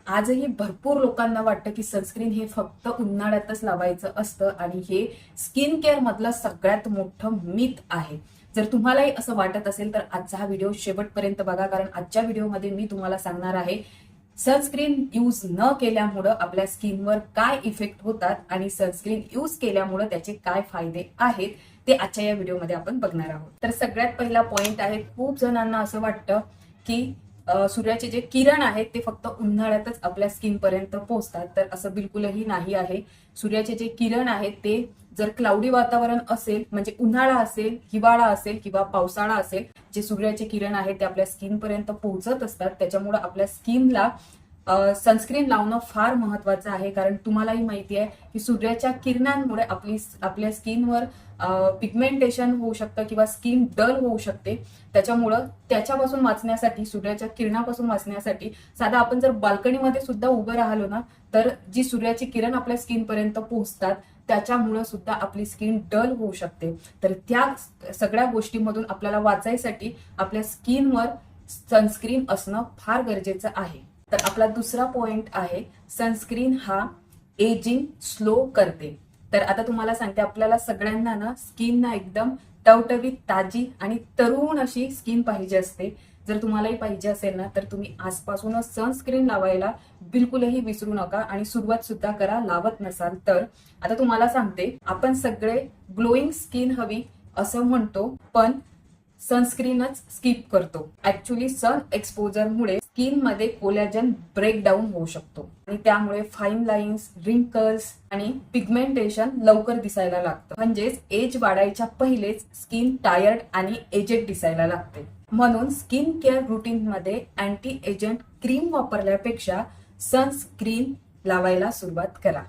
आजही भरपूर लोकांना वाटतं की सनस्क्रीन हे फक्त उन्हाळ्यातच लावायचं असतं आणि हे स्किन केअर मधलं सगळ्यात मोठं मिथ आहे. जर तुम्हालाही असं वाटत असेल तर आजचा हा व्हिडिओ शेवटपर्यंत बघा, कारण आजच्या व्हिडिओमध्ये मी तुम्हाला सांगणार आहे सनस्क्रीन यूज न केल्यामुळं आपल्या स्किनवर काय इफेक्ट होतात आणि सनस्क्रीन यूज केल्यामुळं त्याचे काय फायदे आहेत ते आजच्या या व्हिडिओमध्ये आपण बघणार आहोत. तर सगळ्यात पहिला पॉइंट आहे, खूप जणांना असं वाटतं की सूर्याचे जे किरण आहेत ते फक्त उन्हाळ्यातच आपल्या स्किन पर्यंत पोहोचतात, तर असं बिलकुलही नाही आहे. सूर्याचे जे किरण आहेत ते जर क्लाउडी वातावरण असेल, म्हणजे उन्हाळा असेल, हिवाळा असेल किंवा पावसाळा असेल, जे सूर्याचे किरण आहेत ते आपल्या स्किन पर्यंत पोहोचत असतात. त्याच्यामुळे आपल्या स्किनला सनस्क्रीन लावणं फार महत्वाचं आहे, कारण तुम्हालाही माहिती आहे की सूर्याच्या किरणांमुळे आपल्या स्किनवर पिगमेंटेशन होऊ शकतं किंवा स्किन डल होऊ शकते. त्याच्यामुळं त्याच्यापासून वाचण्यासाठी, सूर्याच्या किरणापासून वाचण्यासाठी साधा आपण जर बाल्कनीमध्ये सुद्धा उभं राहिलो ना, तर जी सूर्याची किरण आपल्या स्किन पर्यंत पोहोचतात त्याच्यामुळे सुद्धा आपली स्किन डल होऊ शकते. तर त्या सगळ्या गोष्टींमधून आपल्याला वाचायसाठी आपल्या स्किनवर सनस्क्रीन असणं फार गरजेचं आहे. तर आपला दुसरा पॉइंट आहे, सनस्क्रीन हा एजिंग स्लो करते. तर आता तुम्हाला सांगते, आपल्याला सगळ्यांना ना स्किन ना एकदम टवटवीत, ताजी आणि तरुण अशी स्किन पाहिजे असते. जर तुम्हालाही पाहिजे असेल ना, तर तुम्ही आजपासूनच सनस्क्रीन लावायला बिलकुलही विसरू नका आणि सुरुवात सुद्धा करा, लावत नसाल तर. आता तुम्हाला सांगते, आपण सगळे ग्लोईंग स्किन हवी असं म्हणतो, पण सनस्क्रीनच स्किप करतो. ऍक्च्युली सन एक्सपोजरमुळे स्किन मध्ये कोलॅजन ब्रेकडाऊन होऊ शकतो आणि त्यामुळे फाईन लाईन्स, रिंकल्स आणि पिगमेंटेशन लवकर दिसायला लागतं. म्हणजेच एज वाढायच्या पहिलेच स्किन टायर्ड आणि एजेड दिसायला लागते. म्हणून स्किन केअर रुटीन मध्ये अँटी एजंट क्रीम वापरल्यापेक्षा सनस्क्रीन लावायला सुरुवात करा.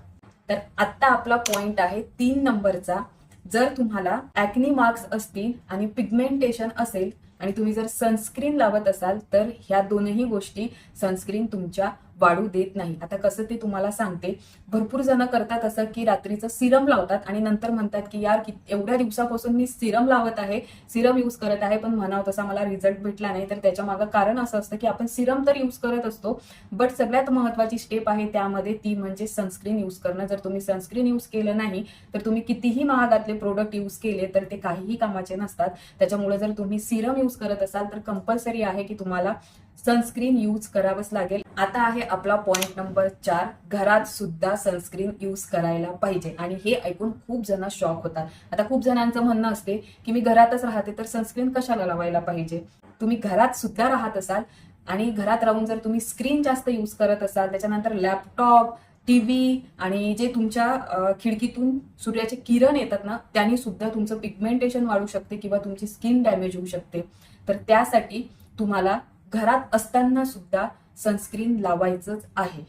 तर आता आपला पॉइंट आहे 3 नंबरचा. जर तुम्हाला ऍक्नी मार्क्स असतील आणि पिगमेंटेशन असेल आणि तुम्ही जर सनस्क्रीन लावत असाल तर ह्या दोनही गोष्टी सनस्क्रीन तुमच्या वाढू देत नाही. आता कसं ते तुम्हाला सांगते. भरपूर जण करतात असं की रात्रीचं सिरम लावतात आणि नंतर म्हणतात की यार एवढ्या दिवसापासून मी सिरम लावत आहे, सिरम यूज करत आहे, पण म्हणावं तसा मला रिझल्ट भेटला नाही. तर त्याच्या मागं कारण असं असतं की आपण सिरम तर यूज करत असतो, बट सगळ्यात महत्वाची स्टेप आहे त्यामध्ये, ती म्हणजे सनस्क्रीन यूज करणं. जर तुम्ही सनस्क्रीन यूज केलं नाही तर तुम्ही कितीही महागातले प्रोडक्ट यूज केले तर ते काहीही कामाचे नसतात. त्याच्यामुळे जर तुम्ही सिरम यूज करत असाल तर कंपल्सरी आहे की तुम्हाला सनस्क्रीन यूज करावंच लागेल. आता आहे आपला पॉइंट नंबर 4, घरात सुद्धा सनस्क्रीन यूज करायला पाहिजे. आणि हे ऐकून खूप जण शॉक होतात. आता खूप जणांचं म्हणणं असते की मी घरातच राहते तर सनस्क्रीन कशाला लावायला पाहिजे. तुम्ही घरात सुद्धा राहत असाल आणि घरात राहून जर तुम्ही स्क्रीन जास्त यूज करत असाल, त्याच्यानंतर लॅपटॉप, टीव्ही आणि जे तुमच्या खिडकीतून सूर्याचे किरण येतात ना, त्यांनी सुद्धा तुमचं पिगमेंटेशन वाढू शकते किंवा तुमची स्किन डॅमेज होऊ शकते. तर त्यासाठी तुम्हाला घरात असताना सुद्धा सनस्क्रीन लावायचंच आहे.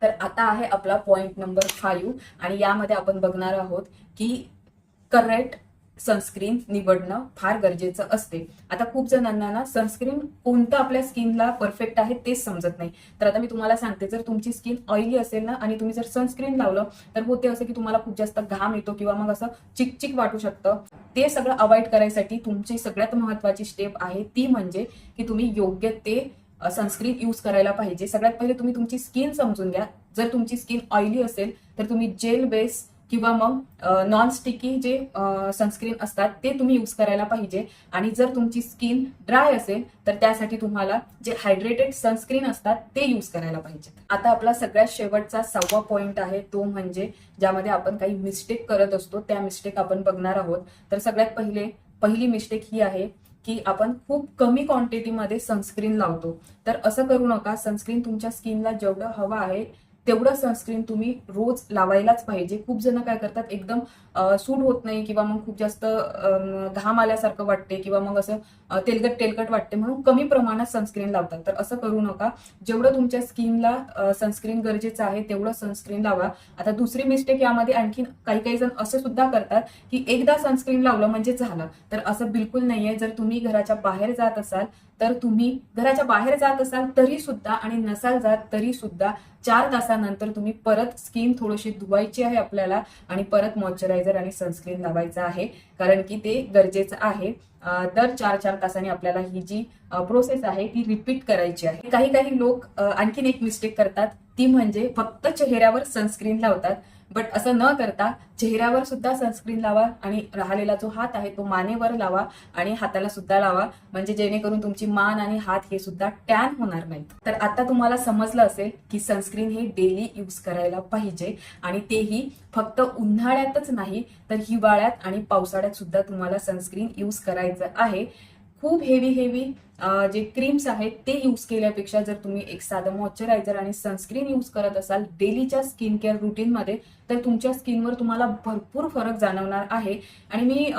तर आता आहे आपला पॉइंट नंबर 5 आणि यामध्ये आपण बघणार आहोत की करेक्ट सनस्क्रीन निवडणं फार गरजेचं असते. आता खूप जणांना ना सनस्क्रीन कोणतं आपल्या स्किनला परफेक्ट आहे तेच समजत नाही. तर आता मी तुम्हाला सांगते, जर तुमची स्किन ऑइली असेल ना आणि तुम्ही जर सनस्क्रीन लावलं तर होते असं की तुम्हाला खूप जास्त घाम येतो किंवा मग असं चिकचिक वाटू शकतं. ते सगळं अवॉइड करायसाठी तुमची सगळ्यात महत्वाची स्टेप आहे ती म्हणजे की तुम्ही योग्य ते सनस्क्रीन यूज करायला पाहिजे. सगळ्यात पहिले तुम्ही तुमची स्किन समजून घ्या. जर तुमची स्किन ऑइली असेल तर तुम्ही जेल बेस किंवा मग नॉन स्टिकी जे सनस्क्रीन असतात ते तुम्ही यूज करायला पाहिजे. आणि जर तुमची स्किन ड्राय असेल तर त्यासाठी तुम्हाला जे हायड्रेटेड सनस्क्रीन असतात ते यूज करायला पाहिजे. आता आपला सगळ्यात शेवटचा 6वा पॉइंट आहे, तो म्हणजे ज्यामध्ये आपण काही मिस्टेक करत असतो त्या मिस्टेक आपण बघणार आहोत. तर सगळ्यात पहिली मिस्टेक ही आहे की आपण खूप कमी क्वांटिटीमध्ये सनस्क्रीन लावतो. तर असं करू नका. सनस्क्रीन तुमच्या स्किनला जेवढं हवं आहे तेवढं सनस्क्रीन तुम्ही रोज लावायलाच पाहिजे. खूप जण काय करतात, एकदम सूट होत नाही किंवा मग खूप जास्त घाम आल्यासारखं वाटते किंवा मग असं तेलकट वाटते म्हणून कमी प्रमाणात सनस्क्रीन लावतात. तर असं करू नका. जेवढं तुमच्या स्किनला सनस्क्रीन गरजेचं आहे तेवढं सनस्क्रीन लावा. आता दुसरी मिस्टेक यामध्ये आणखी काही जण असं सुद्धा करतात की एकदा सनस्क्रीन लावलं म्हणजे झालं. तर असं बिलकुल नाहीये. जर तुम्ही घराच्या बाहेर जात असाल तर तुम्ही घराच्या बाहेर जात असाल तरी सुद्धा आणि नसाल जात तरी सुद्धा 4 तासानंतर तुम्ही परत स्किन थोडीशी धुवायची आहे आपल्याला आणि परत मॉइश्चरायझर आणि सनस्क्रीन लावायचं आहे, कारण की ते गरजेचं आहे. दर 4-4 तासांनी आपल्याला ही जी प्रोसेस आहे ती रिपीट करायची आहे. काही काही लोक आणखीन एक मिस्टेक करतात, ती म्हणजे फक्त चेहऱ्यावर सनस्क्रीन लावतात. बट असं न करता चेहऱ्यावर सुद्धा सनस्क्रीन लावा आणि राहिलेला जो हात आहे तो मानेवर लावा आणि हाताला सुद्धा लावा, म्हणजे जेणेकरून तुमची मान आणि हात हे सुद्धा टॅन होणार नाहीत. तर आता तुम्हाला समजलं असेल की सनस्क्रीन हे डेली यूज करायला पाहिजे आणि तेही फक्त उन्हाळ्यातच नाही तर हिवाळ्यात आणि पावसाळ्यात सुद्धा तुम्हाला सनस्क्रीन यूज करायचं आहे. खूप हेवी जे क्रीम्स आहेत ते यूज केल्यापेक्षा जर तुम्ही एक साधं मॉइश्चरायझर आणि सनस्क्रीन यूज करत असाल डेलीच्या स्किन केअर रुटीनमध्ये तर तुमच्या स्किनवर तुम्हाला भरपूर फरक जाणवणार आहे. आणि मी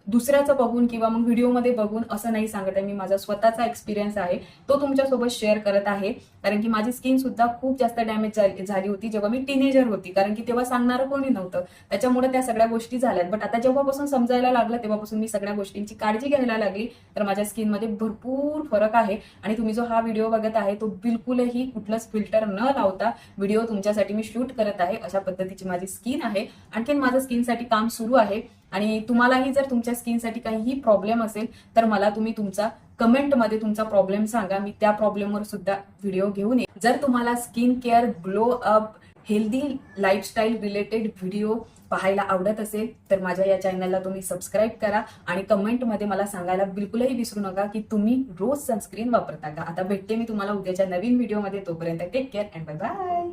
दुसऱ्याचं बघून किंवा मग व्हिडिओमध्ये बघून असं नाही सांगत आहे, मी माझा स्वतःचा एक्सपिरियन्स आहे तो तुमच्यासोबत शेअर करत आहे. कारण की माझी स्किन सुद्धा खूप जास्त डॅमेज झाली होती जेव्हा मी टीनेजर होती, कारण की तेव्हा सांगणारं कोणी नव्हतं, त्याच्यामुळे त्या सगळ्या गोष्टी झाल्यात. बट आता जेव्हापासून समजायला लागलं तेव्हापासून मी सगळ्या गोष्टींची काळजी घ्यायला लागली, तर माझ्या स्किनमध्ये भरपूर फरक आहे. आणि तुम्ही जो हा व्हिडिओ बघत आहे तो बिलकुलही कुठलंच फिल्टर न लावता व्हिडिओ तुमच्यासाठी मी शूट करत आहे, अशा पद्धतीची माझी स्किन आहे. आणखीन माझं स्किनसाठी काम सुरू आहे आणि तुम्हालाही जर तुमच्या स्किनसाठी काहीही प्रॉब्लेम असेल तर मला तुम्ही तुमचा कमेंटमध्ये तुमचा प्रॉब्लेम सांगा, मी त्या प्रॉब्लेमवर सुद्धा व्हिडिओ घेऊन येईन. जर तुम्हाला skin care, glow up, healthy lifestyle related video पाहायला आवडत असेल तर माझ्या या चॅनलला तुम्ही सबस्क्राईब करा आणि कमेंटमध्ये मला सांगायला बिलकुलही विसरू नका की तुम्ही रोज सनस्क्रीन वापरता का. आता भेटते मी तुम्हाला उद्याच्या नवीन व्हिडिओमध्ये, तोपर्यंत take care and bye bye.